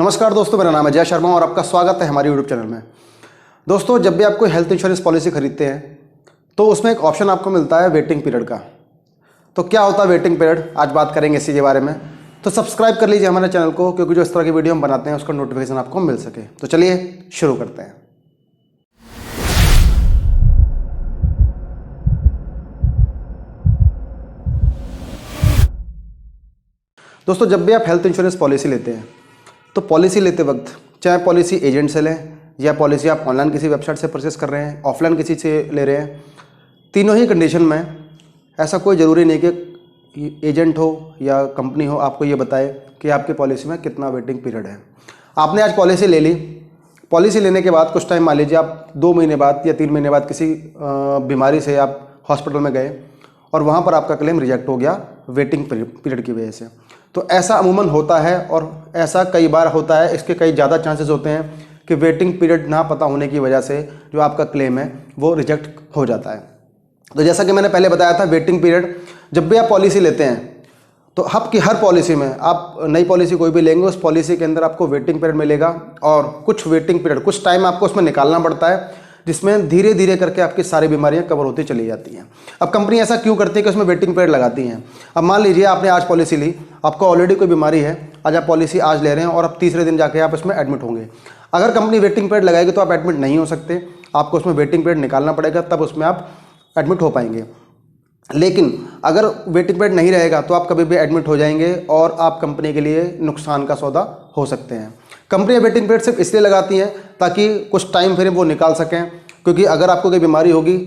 नमस्कार दोस्तों, मेरा नाम है जय शर्मा और आपका स्वागत है हमारे यूट्यूब चैनल में। दोस्तों, जब भी आप कोई हेल्थ इंश्योरेंस पॉलिसी खरीदते हैं तो उसमें एक ऑप्शन आपको मिलता है वेटिंग पीरियड का। तो क्या होता है वेटिंग पीरियड, आज बात करेंगे इसी के बारे में। तो सब्सक्राइब कर लीजिए हमारे चैनल को, क्योंकि जो इस तरह की वीडियो हम बनाते हैं उसका नोटिफिकेशन आपको मिल सके। तो चलिए शुरू करते हैं। दोस्तों, जब भी आप हेल्थ इंश्योरेंस पॉलिसी लेते हैं तो पॉलिसी लेते वक्त चाहे पॉलिसी एजेंट से लें या पॉलिसी आप ऑनलाइन किसी वेबसाइट से परचेस कर रहे हैं, ऑफलाइन किसी से ले रहे हैं, तीनों ही कंडीशन में ऐसा कोई ज़रूरी नहीं कि एजेंट हो या कंपनी हो आपको ये बताए कि आपकी पॉलिसी में कितना वेटिंग पीरियड है। आपने आज पॉलिसी ले ली, पॉलिसी लेने के बाद कुछ टाइम, मान लीजिए आप 2 महीने बाद या 3 महीने बाद किसी बीमारी से आप हॉस्पिटल में गए और वहाँ पर आपका क्लेम रिजेक्ट हो गया वेटिंग पीरियड की वजह से। तो ऐसा अमूमन होता है और ऐसा कई बार होता है। इसके कई ज़्यादा चांसेस होते हैं कि वेटिंग पीरियड ना पता होने की वजह से जो आपका क्लेम है वो रिजेक्ट हो जाता है। तो जैसा कि मैंने पहले बताया था, वेटिंग पीरियड जब भी आप पॉलिसी लेते हैं तो आपकी हर पॉलिसी में, आप नई पॉलिसी कोई भी लेंगे उस पॉलिसी के अंदर आपको वेटिंग पीरियड मिलेगा और कुछ वेटिंग पीरियड, कुछ टाइम आपको उसमें निकालना पड़ता है, जिसमें धीरे धीरे करके आपकी सारी बीमारियां कवर होती चली जाती हैं। अब कंपनी ऐसा क्यों करती है कि उसमें वेटिंग पीरियड लगाती हैं। अब मान लीजिए आपने आज पॉलिसी ली, आपको ऑलरेडी कोई बीमारी है, आज आप पॉलिसी आज ले रहे हैं और अब तीसरे दिन जाके आप उसमें एडमिट होंगे। अगर कंपनी वेटिंग पीरियड लगाएगी तो आप एडमिट नहीं हो सकते, आपको उसमें वेटिंग पीरियड निकालना पड़ेगा, तब उसमें आप एडमिट हो पाएंगे। लेकिन अगर वेटिंग पीरियड नहीं रहेगा तो आप कभी भी एडमिट हो जाएंगे और आप कंपनी के लिए नुकसान का सौदा हो सकते हैं। कंपनियां वेटिंग पीरियड सिर्फ इसलिए लगाती हैं ताकि कुछ टाइम फिर वो निकाल सकें, क्योंकि अगर आपको कोई बीमारी होगी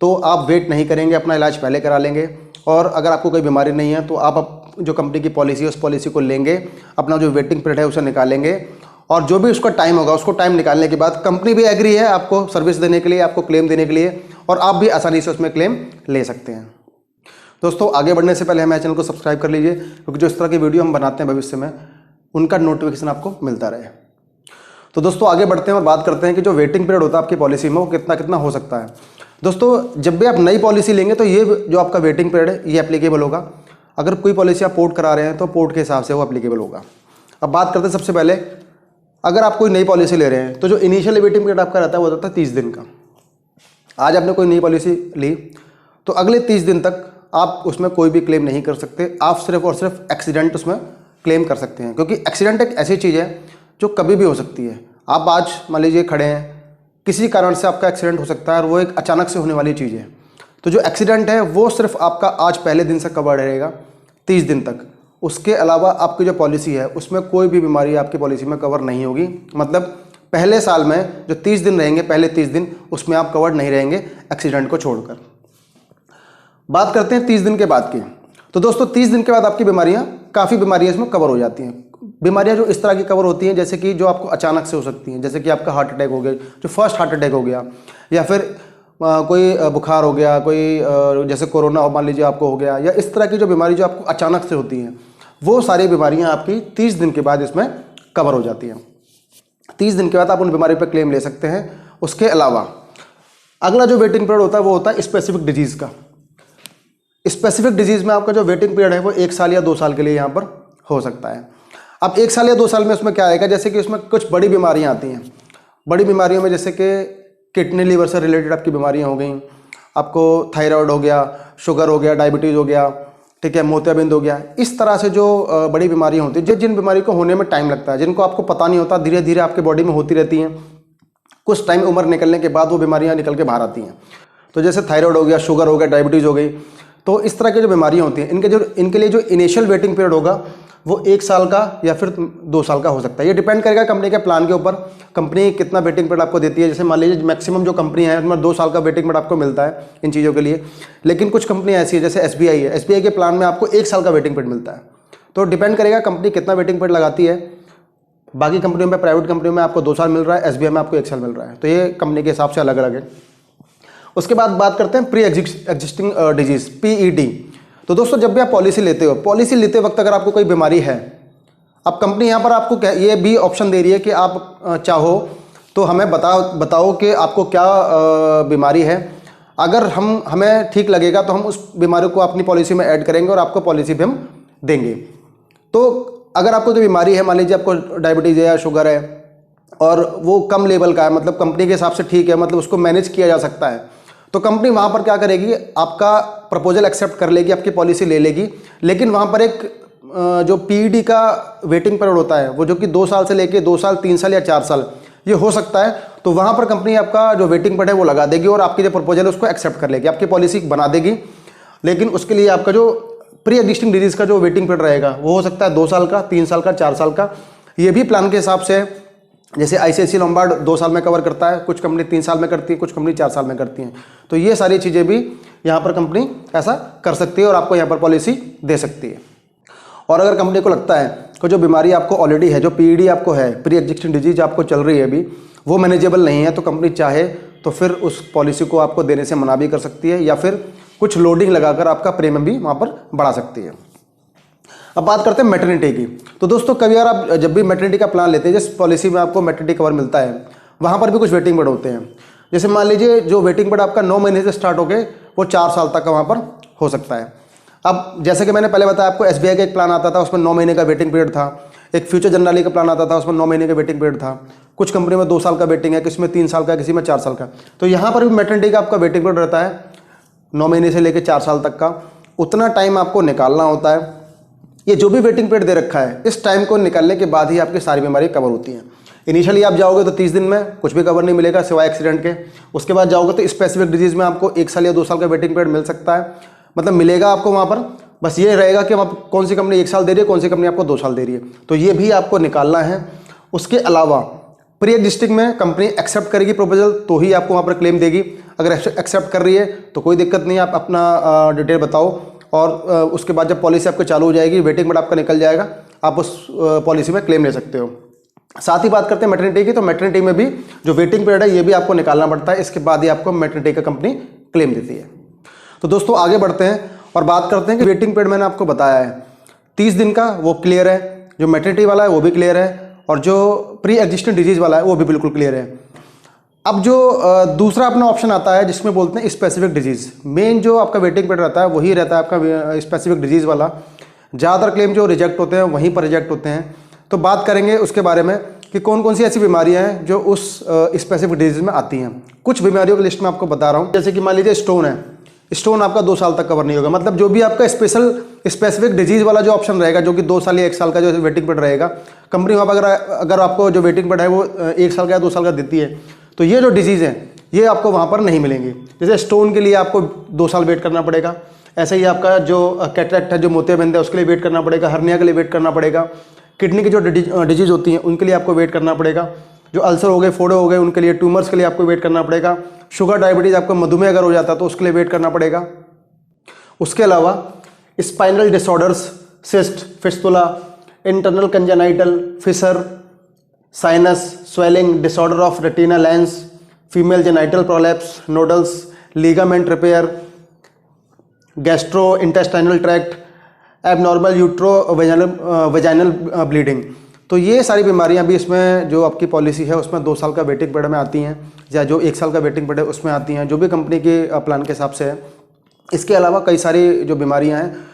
तो आप वेट नहीं करेंगे, अपना इलाज पहले करा लेंगे, और अगर आपको कोई बीमारी नहीं है तो आप जो कंपनी की पॉलिसी है उस पॉलिसी को लेंगे, अपना जो वेटिंग पीरियड है उसे निकालेंगे, और जो भी उसका टाइम होगा उसको टाइम निकालने के बाद कंपनी भी एग्री है आपको सर्विस देने के लिए, आपको क्लेम देने के लिए, और आप भी आसानी से उसमें क्लेम ले सकते हैं। दोस्तों, आगे बढ़ने से पहले हमारे चैनल को सब्सक्राइब कर लीजिए, क्योंकि जो इस तरह की वीडियो हम बनाते हैं भविष्य में उनका नोटिफिकेशन आपको मिलता रहे। तो दोस्तों, आगे बढ़ते हैं और बात करते हैं कि जो वेटिंग पीरियड होता है आपकी पॉलिसी में वो कितना कितना हो सकता है। दोस्तों, जब भी आप नई पॉलिसी लेंगे तो ये जो आपका वेटिंग पीरियड है ये एप्लीकेबल होगा। अगर कोई पॉलिसी आप पोर्ट करा रहे हैं तो पोर्ट के हिसाब से वो एप्लीकेबल होगा। अब बात करते हैं सबसे पहले, अगर आप कोई नई पॉलिसी ले रहे हैं तो जो इनिशियल वेटिंग पीरियड आपका रहता है वो रहता है 30 दिन का। आज आपने कोई नई पॉलिसी ली तो अगले 30 दिन तक आप उसमें कोई भी क्लेम नहीं कर सकते। आप सिर्फ और सिर्फ एक्सीडेंट उसमें क्लेम कर सकते हैं, क्योंकि एक्सीडेंट एक ऐसी चीज़ है जो कभी भी हो सकती है। आप आज मान लीजिए खड़े हैं, किसी कारण से आपका एक्सीडेंट हो सकता है और वो एक अचानक से होने वाली चीज़ है। तो जो एक्सीडेंट है वो सिर्फ आपका आज पहले दिन से कवर रहेगा 30 दिन तक। उसके अलावा आपकी जो पॉलिसी है उसमें कोई भी बीमारी आपकी पॉलिसी में कवर नहीं होगी। मतलब पहले साल में जो 30 दिन रहेंगे, पहले 30 दिन उसमें आप कवर नहीं रहेंगे एक्सीडेंट को छोड़कर। बात करते हैं 30 दिन के बाद की। तो दोस्तों, 30 दिन के बाद आपकी बीमारियां, काफ़ी बीमारियां इसमें कवर हो जाती हैं। बीमारियां जो इस तरह की कवर होती हैं जैसे कि जो आपको अचानक से हो सकती हैं, जैसे कि आपका हार्ट अटैक हो गया, जो फर्स्ट हार्ट अटैक हो गया, या फिर कोई बुखार हो गया, कोई जैसे कोरोना मान लीजिए आपको हो गया, या इस तरह की जो बीमारी जो आपको अचानक से होती हैं, वो सारी बीमारियां आपकी 30 दिन के बाद इसमें कवर हो जाती हैं। 30 दिन के बाद आप उन बीमारी पर क्लेम ले सकते हैं। उसके अलावा अगला जो वेटिंग पीरियड होता है वो होता है स्पेसिफिक डिजीज़ का। स्पेसिफिक डिजीज़ में आपका जो वेटिंग पीरियड है वो 1 साल या 2 साल के लिए यहाँ पर हो सकता है। अब 1 साल या 2 साल में उसमें क्या आएगा, जैसे कि उसमें कुछ बड़ी बीमारियाँ आती हैं। बड़ी बीमारियों में जैसे कि किडनी लिवर से रिलेटेड आपकी बीमारियाँ हो गई, आपको थायराइड हो गया, शुगर हो गया, डायबिटीज़ हो गया, ठीक है, मोतियाबिंद हो गया। इस तरह से जो बड़ी बीमारियाँ होती हैं, जिन बीमारी को होने में टाइम लगता है, जिनको आपको पता नहीं होता, धीरे धीरे आपके बॉडी में होती रहती हैं, कुछ टाइम उम्र निकलने के बाद वो बीमारियाँ निकल के बाहर आती हैं। तो जैसे थायराइड हो गया, शुगर हो गया, डायबिटीज़ हो गई, तो इस तरह की जो बीमारियां होती हैं इनके लिए जो इनिशियल वेटिंग पीरियड होगा वो 1 साल का या फिर 2 साल का हो सकता है। ये डिपेंड करेगा कंपनी के प्लान के ऊपर, कंपनी कितना वेटिंग पीरियड आपको देती है। जैसे मान लीजिए मैक्सिमम जो कंपनी है उसमें 2 साल का वेटिंग पीरियड आपको मिलता है इन चीज़ों के लिए। लेकिन कुछ कंपनी ऐसी है, जैसे SBI है, SBI के प्लान में आपको 1 साल का वेटिंग पीरियड मिलता है। तो डिपेंड करेगा कंपनी कितना वेटिंग पीरियड लगाती है। बाकी कंपनियों में, प्राइवेट कंपनियों में आपको 2 साल मिल रहा है, SBI में आपको 1 साल मिल रहा है। तो ये कंपनी के हिसाब से अलग अलग है। उसके बाद बात करते हैं प्री एग्जिस्टिंग डिजीज़, PED। तो दोस्तों, जब भी आप पॉलिसी लेते हो, पॉलिसी लेते वक्त अगर आपको कोई बीमारी है, अब कंपनी यहाँ पर आपको ये भी ऑप्शन दे रही है कि आप चाहो तो हमें बताओ कि आपको क्या बीमारी है। अगर हमें ठीक लगेगा तो हम उस बीमारी को अपनी पॉलिसी में ऐड करेंगे और आपको पॉलिसी भी हम देंगे। तो अगर आपको जो बीमारी है, मान लीजिए आपको डायबिटीज़ है या शुगर है और वो कम लेवल का है, मतलब कंपनी के हिसाब से ठीक है, मतलब उसको मैनेज किया जा सकता है, तो कंपनी वहाँ पर क्या करेगी, आपका प्रपोजल एक्सेप्ट कर लेगी, आपकी पॉलिसी ले लेगी। लेकिन वहाँ पर एक जो पीईडी का वेटिंग पीरियड होता है, वो जो कि 2 साल से लेके 2 साल, 3 साल या 4 साल ये हो सकता है, तो वहाँ पर कंपनी आपका जो वेटिंग पीरियड है वो लगा देगी और आपकी जो प्रपोजल है उसको एक्सेप्ट कर लेगी, आपकी पॉलिसी बना देगी। लेकिन उसके लिए आपका जो प्री एग्जिस्टिंग डिजीज़ का जो वेटिंग पीरियड रहेगा वो हो सकता है 2 साल का, 3 साल का, 4 साल का। ये भी प्लान के हिसाब से, जैसे आईसीआईसीआई लोम्बार्ड 2 साल में कवर करता है, कुछ कंपनी 3 साल में करती है, कुछ कंपनी 4 साल में करती हैं। तो ये सारी चीज़ें भी यहाँ पर कंपनी ऐसा कर सकती है और आपको यहाँ पर पॉलिसी दे सकती है। और अगर कंपनी को लगता है कि जो बीमारी आपको ऑलरेडी है, जो पीईडी आपको है, प्री एग्जिस्टिंग डिजीज आपको चल रही है अभी, वो मैनेजेबल नहीं है, तो कंपनी चाहे तो फिर उस पॉलिसी को आपको देने से मना भी कर सकती है या फिर कुछ लोडिंग लगाकर आपका प्रीमियम भी वहाँ पर बढ़ा सकती है। अब बात करते हैं मैटरनिटी की। तो दोस्तों कभी यार आप जब भी मैटरनिटी का प्लान लेते हैं, जिस पॉलिसी में आपको मैटरनिटी कवर मिलता है, वहाँ पर भी कुछ वेटिंग पीरियड होते हैं। जैसे मान लीजिए जो वेटिंग पीरियड आपका 9 महीने से स्टार्ट होकर वो 4 साल तक का वहाँ पर हो सकता है। अब जैसे कि मैंने पहले बताया आपको, एसबीआई का एक प्लान आता था, उसमें 9 महीने का वेटिंग पीरियड था। एक फ्यूचर जनरली का प्लान आता था, उसमें 9 महीने का वेटिंग पीरियड था। कुछ कंपनी में 2 साल का वेटिंग है, किसी में 3 साल का, किसी में 4 साल का। तो यहाँ पर भी मैटरनिटी का आपका वेटिंग पीरियड रहता है 9 महीने से लेकर 4 साल तक का। उतना टाइम आपको निकालना होता है। ये जो भी वेटिंग पीरियड दे रखा है, इस टाइम को निकालने के बाद ही आपकी सारी बीमारी कवर होती हैं। इनिशियली आप जाओगे तो 30 दिन में कुछ भी कवर नहीं मिलेगा सिवाय एक्सीडेंट के। उसके बाद जाओगे तो स्पेसिफिक डिजीज़ में आपको 1 साल या 2 साल का वेटिंग पीरियड मिल सकता है, मतलब मिलेगा आपको वहाँ पर। बस ये रहेगा कि आप कौन सी कंपनी 1 साल दे रही है, कौन सी कंपनी आपको 2 साल दे रही है, तो ये भी आपको निकालना है। उसके अलावा प्री एग्जिस्टिंग में कंपनी एक्सेप्ट करेगी प्रपोजल तो ही आपको वहाँ पर क्लेम देगी। अगर एक्सेप्ट कर रही है तो कोई दिक्कत नहीं है, आप अपना डिटेल बताओ और उसके बाद जब पॉलिसी आपको चालू हो जाएगी, वेटिंग पीरियड आपका निकल जाएगा, आप उस पॉलिसी में क्लेम ले सकते हो। साथ ही बात करते हैं मैटरनिटी की, तो मैटरनिटी में भी जो वेटिंग पीरियड है ये भी आपको निकालना पड़ता है, इसके बाद ही आपको मैटरनिटी का कंपनी क्लेम देती है। तो दोस्तों आगे बढ़ते हैं और बात करते हैं कि वेटिंग पीरियड मैंने आपको बताया है 30 दिन का, वो क्लियर है। जो मैटरनिटी वाला है वो भी क्लियर है और जो प्री एग्जिस्टिंग डिजीज वाला है वो भी बिल्कुल क्लियर है। अब जो दूसरा अपना ऑप्शन आता है जिसमें बोलते हैं स्पेसिफिक डिजीज़, मेन जो आपका वेटिंग पीरियड रहता है वही रहता है आपका स्पेसिफिक डिजीज़ वाला। ज़्यादातर क्लेम जो रिजेक्ट होते हैं वहीं पर रिजेक्ट होते हैं। तो बात करेंगे उसके बारे में कि कौन कौन सी ऐसी बीमारियां हैं जो उस स्पेसिफिक डिजीज़ में आती हैं। कुछ बीमारियों की लिस्ट में आपको बता रहा हूँ। जैसे कि मान लीजिए स्टोन है, स्टोन आपका 2 साल तक कवर नहीं होगा, मतलब जो भी आपका स्पेसिफिक डिजीज़ वाला जो ऑप्शन रहेगा, जो कि 2 साल या 1 साल का जो वेटिंग पीरियड रहेगा, कंपनी वहाँ पर अगर आपको जो वेटिंग पीरियड है वो 1 साल का या 2 साल का देती है, तो ये जो डिजीज़ हैं ये आपको वहाँ पर नहीं मिलेंगी। जैसे स्टोन के लिए आपको 2 साल वेट करना पड़ेगा, ऐसे ही आपका जो कैटरेक्ट है, जो मोतियाबिंद है, उसके लिए वेट करना पड़ेगा, हर्निया के लिए वेट करना पड़ेगा, किडनी की जो डिजीज़ होती हैं उनके लिए आपको वेट करना पड़ेगा, जो अल्सर हो गए, फोड़े हो गए, उनके लिए, ट्यूमर्स के लिए आपको वेट करना पड़ेगा, शुगर डायबिटीज़, आपको मधुमेह अगर हो जाता है तो उसके लिए वेट करना पड़ेगा। उसके अलावा spinal disorders, cyst, fistula, internal congenital, fissure, sinus, swelling, disorder of retina lens, female genital prolapse, nodules, ligament repair, gastro intestinal tract, abnormal utero vaginal bleeding. तो ये सारी बीमारियां भी इसमें जो आपकी पॉलिसी है उसमें 2 साल का वेटिंग पीरियड में आती हैं, या जो 1 साल का वेटिंग पीरियड है उसमें आती हैं, जो भी कंपनी के प्लान के हिसाब से है। इसके अलावा कई सारी जो बीमारियां हैं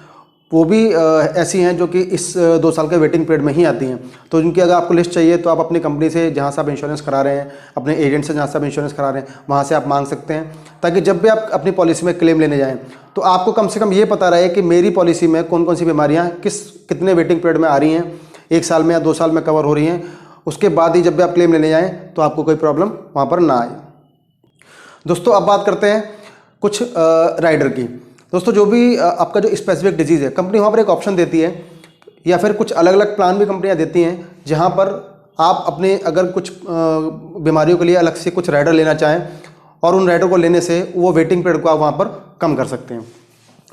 वो भी ऐसी हैं जो कि इस 2 साल के वेटिंग पीरियड में ही आती हैं। तो उनकी अगर आपको लिस्ट चाहिए तो आप अपनी कंपनी से, जहाँ से आप इंश्योरेंस करा रहे हैं, अपने एजेंट से जहाँ से आप इंश्योरेंस करा रहे हैं, वहाँ से आप मांग सकते हैं, ताकि जब भी आप अपनी पॉलिसी में क्लेम लेने जाएं तो आपको कम से कम ये पता रहे कि मेरी पॉलिसी में कौन कौन सी बीमारियाँ कितने वेटिंग पीरियड में आ रही हैं, 1 साल में या 2 साल में कवर हो रही हैं। उसके बाद ही जब भी आप क्लेम लेने जाएँ तो आपको कोई प्रॉब्लम वहाँ पर ना आए। दोस्तों अब बात करते हैं कुछ राइडर की। दोस्तों जो भी आपका जो स्पेसिफिक डिजीज़ है, कंपनी वहाँ पर एक ऑप्शन देती है, या फिर कुछ अलग अलग प्लान भी कंपनियाँ देती हैं, जहाँ पर आप अपने अगर कुछ बीमारियों के लिए अलग से कुछ राइडर लेना चाहें और उन राइडर को लेने से वो वेटिंग पीरियड को आप वहाँ पर कम कर सकते हैं।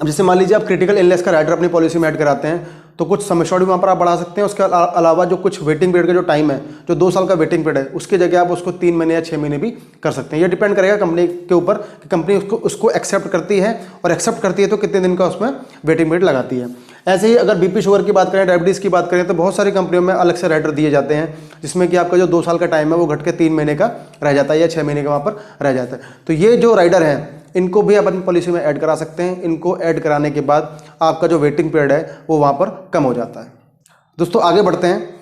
अब जैसे मान लीजिए आप क्रिटिकल इलनेस का राइडर अपनी पॉलिसी में ऐड कराते हैं तो कुछ सम एश्योर्ड भी वहाँ पर आप बढ़ा सकते हैं। उसके अलावा जो कुछ वेटिंग पीरियड का जो टाइम है, जो 2 साल का वेटिंग पीरियड है, उसकी जगह आप उसको 3 महीने या 6 महीने भी कर सकते हैं। ये डिपेंड करेगा कंपनी के ऊपर कि कंपनी उसको एक्सेप्ट करती है, और एक्सेप्ट करती है तो कितने दिन का उसमें वेटिंग पीरियड लगाती है। ऐसे ही अगर बीपी शुगर की बात करें, डायबिटीज़ की बात करें, तो बहुत सारी कंपनियों में अलग से राइडर दिए जाते हैं, जिसमें कि आपका जो 2 साल का टाइम है वो घट के 3 महीने का रह जाता है या 6 महीने का वहाँ पर रह जाता है। तो ये जो राइडर हैं इनको भी आप अपनी पॉलिसी में ऐड करा सकते हैं। इनको ऐड कराने के बाद आपका जो वेटिंग पीरियड है वो वहाँ पर कम हो जाता है। दोस्तों आगे बढ़ते हैं।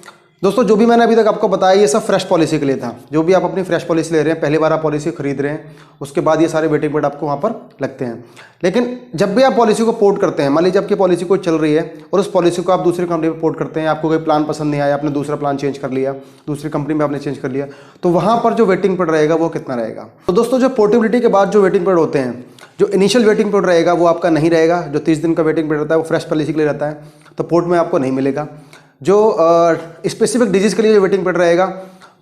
दोस्तों जो भी मैंने अभी तक आपको बताया ये सब फ्रेश पॉलिसी के लिए था। जो भी आप अपनी फ्रेश पॉलिसी ले रहे हैं, पहली बार आप पॉलिसी खरीद रहे हैं, उसके बाद ये सारे वेटिंग पीरियड आपको वहाँ पर लगते हैं। लेकिन जब भी आप पॉलिसी को पोर्ट करते हैं, मान लीजिए आपकी पॉलिसी कोई चल रही है और उस पॉलिसी को आप दूसरी कंपनी में पोर्ट करते हैं, आपको कोई प्लान पसंद नहीं आया, आपने दूसरा प्लान चेंज कर लिया, दूसरी कंपनी में आपने चेंज कर लिया, तो वहाँ पर जो वेटिंग पीरियड रहेगा वो कितना रहेगा। तो दोस्तों जो पोर्टेबिलिटी के बाद जो वेटिंग पीरियड होते हैं, जो इनिशियल वेटिंग पीरियड रहेगा वो आपका नहीं रहेगा। जो 30 दिन का वेटिंग पीरियड रहता है वो फ्रेश पॉलिसी के लिए रहता है, तो पोर्ट में आपको नहीं मिलेगा। जो स्पेसिफिक डिजीज़ के लिए जो वेटिंग पीरियड रहेगा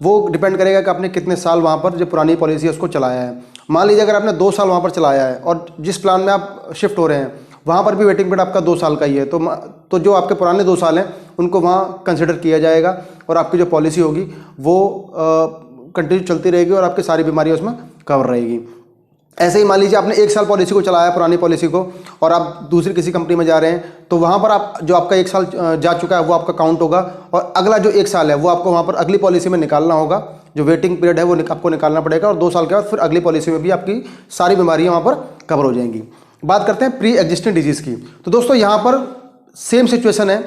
वो डिपेंड करेगा कि आपने कितने साल वहाँ पर जो पुरानी पॉलिसी है उसको चलाया है। मान लीजिए अगर आपने 2 साल वहाँ पर चलाया है और जिस प्लान में आप शिफ्ट हो रहे हैं वहाँ पर भी वेटिंग पीरियड आपका 2 साल का ही है, तो जो आपके पुराने 2 साल हैं उनको वहाँ कंसिडर किया जाएगा और आपकी जो पॉलिसी होगी वो कंटिन्यू चलती रहेगी और आपकी सारी बीमारियाँ उसमें कवर रहेगी। ऐसे ही मान लीजिए आपने 1 साल पॉलिसी को चलाया, पुरानी पॉलिसी को, और आप दूसरी किसी कंपनी में जा रहे हैं, तो वहाँ पर आप जो आपका 1 साल जा चुका है वो आपका काउंट होगा और अगला जो 1 साल है वो आपको वहाँ पर अगली पॉलिसी में निकालना होगा। जो वेटिंग पीरियड है वो आपको निकालना पड़ेगा और 2 साल के बाद फिर अगली पॉलिसी में भी आपकी सारी बीमारियाँ वहाँ पर कवर हो जाएंगी। बात करते हैं प्री एग्जिस्टिंग डिजीज़ की। तो दोस्तों यहाँ पर सेम सिचुएशन है।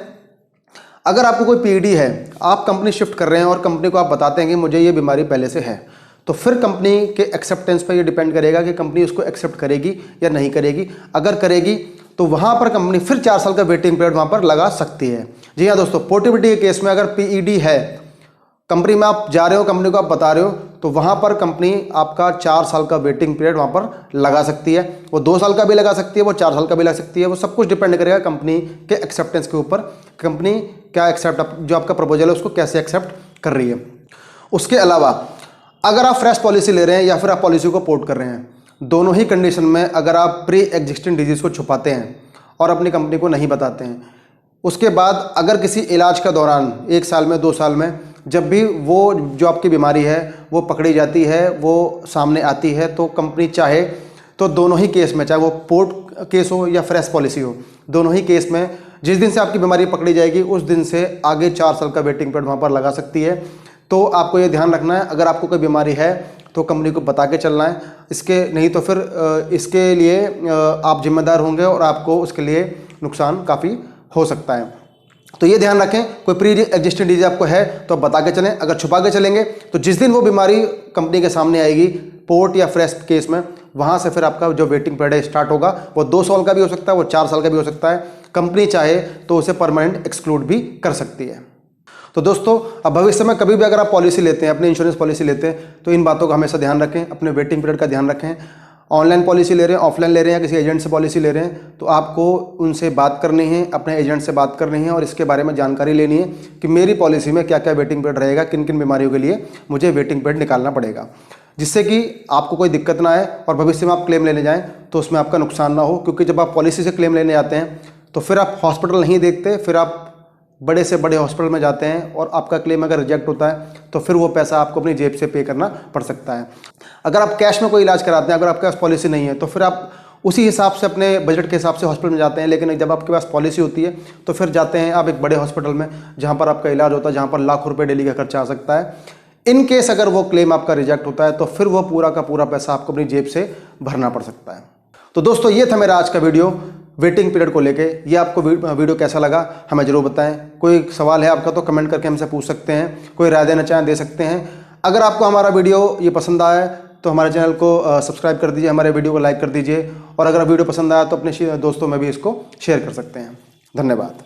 अगर आपको कोई पीडी है, आप कंपनी शिफ्ट कर रहे हैं और कंपनी को आप बताते हैं कि मुझे ये बीमारी पहले से है, तो फिर कंपनी के एक्सेप्टेंस पर ये डिपेंड करेगा कि कंपनी उसको एक्सेप्ट करेगी या नहीं करेगी। अगर करेगी तो वहाँ पर कंपनी फिर 4 साल का वेटिंग पीरियड वहाँ पर लगा सकती है। जी हाँ दोस्तों, पोर्टेबिलिटी के केस में अगर पीईडी है, कंपनी में आप जा रहे हो, कंपनी को आप बता रहे हो, तो वहाँ पर कंपनी आपका 4 साल का वेटिंग पीरियड वहाँ पर लगा सकती है। वो 2 साल का भी लगा सकती है, वो 4 साल का भी लगा सकती है। वो सब कुछ डिपेंड करेगा कंपनी के एक्सेप्टेंस के ऊपर, कंपनी क्या एक्सेप्ट, जो आपका प्रपोजल है उसको कैसे एक्सेप्ट कर रही है। उसके अलावा अगर आप फ्रेश पॉलिसी ले रहे हैं या फिर आप पॉलिसी को पोर्ट कर रहे हैं, दोनों ही कंडीशन में अगर आप प्री एग्जिस्टिंग डिजीज़ को छुपाते हैं और अपनी कंपनी को नहीं बताते हैं, उसके बाद अगर किसी इलाज का दौरान 1 साल में 2 साल में जब भी वो जो आपकी बीमारी है वो पकड़ी जाती है, वो सामने आती है, तो कंपनी चाहे तो दोनों ही केस में, चाहे वो पोर्ट केस हो या फ्रेश पॉलिसी हो, दोनों ही केस में जिस दिन से आपकी बीमारी पकड़ी जाएगी उस दिन से आगे 4 साल का वेटिंग पीरियड वहाँ पर लगा सकती है। तो आपको ये ध्यान रखना है, अगर आपको कोई बीमारी है तो कंपनी को बता के चलना है। इसके नहीं तो फिर इसके लिए आप जिम्मेदार होंगे और आपको उसके लिए नुकसान काफ़ी हो सकता है। तो ये ध्यान रखें, कोई प्री एग्जिस्टिंग डिजीज आपको है तो आप बता के चलें। अगर छुपा के चलेंगे तो जिस दिन वो बीमारी कंपनी के सामने आएगी पोर्ट या फ्रेश केस में, वहाँ से फिर आपका जो वेटिंग पीरियड स्टार्ट होगा वो 2 साल का भी हो सकता है, वो 4 साल का भी हो सकता है। कंपनी चाहे तो उसे परमानेंट एक्सक्लूड भी कर सकती है। तो दोस्तों अब भविष्य में कभी भी अगर आप पॉलिसी लेते हैं, अपनी इंश्योरेंस पॉलिसी लेते हैं, तो इन बातों का हमेशा ध्यान रखें, अपने वेटिंग पीरियड का ध्यान रखें। ऑनलाइन पॉलिसी ले रहे हैं, ऑफलाइन ले रहे हैं या किसी एजेंट से पॉलिसी ले रहे हैं, तो आपको उनसे बात करनी है, अपने एजेंट से बात करनी है और इसके बारे में जानकारी लेनी है कि मेरी पॉलिसी में क्या क्या वेटिंग पीरियड रहेगा, किन किन बीमारियों के लिए मुझे वेटिंग पीरियड निकालना पड़ेगा, जिससे कि आपको कोई दिक्कत ना आए और भविष्य में आप क्लेम लेने जाएँ तो उसमें आपका नुकसान ना हो। क्योंकि जब आप पॉलिसी से क्लेम लेने आते हैं तो फिर आप हॉस्पिटल नहीं देखते, फिर आप बड़े से बड़े हॉस्पिटल में जाते हैं और आपका क्लेम अगर रिजेक्ट होता है तो फिर वो पैसा आपको अपनी जेब से पे करना पड़ सकता है। अगर आप कैश में कोई इलाज कराते हैं, अगर आपके पास पॉलिसी नहीं है, तो फिर आप उसी हिसाब से अपने बजट के हिसाब से हॉस्पिटल में जाते हैं। लेकिन जब आपके पास पॉलिसी होती है तो फिर जाते हैं आप एक बड़े हॉस्पिटल में जहाँ पर आपका इलाज होता है, जहाँ पर लाखों रुपये डेली का खर्चा आ सकता है। इन केस अगर वो क्लेम आपका रिजेक्ट होता है तो फिर वो पूरा का पूरा पैसा आपको अपनी जेब से भरना पड़ सकता है। तो दोस्तों ये था मेरा आज का वीडियो वेटिंग पीरियड को लेके। ये आपको वीडियो कैसा लगा हमें ज़रूर बताएं। कोई सवाल है आपका तो कमेंट करके हमसे पूछ सकते हैं, कोई राय देना चाहें दे सकते हैं। अगर आपको हमारा वीडियो ये पसंद आया है तो हमारे चैनल को सब्सक्राइब कर दीजिए, हमारे वीडियो को लाइक कर दीजिए और अगर वीडियो पसंद आया तो अपने दोस्तों में भी इसको शेयर कर सकते हैं। धन्यवाद।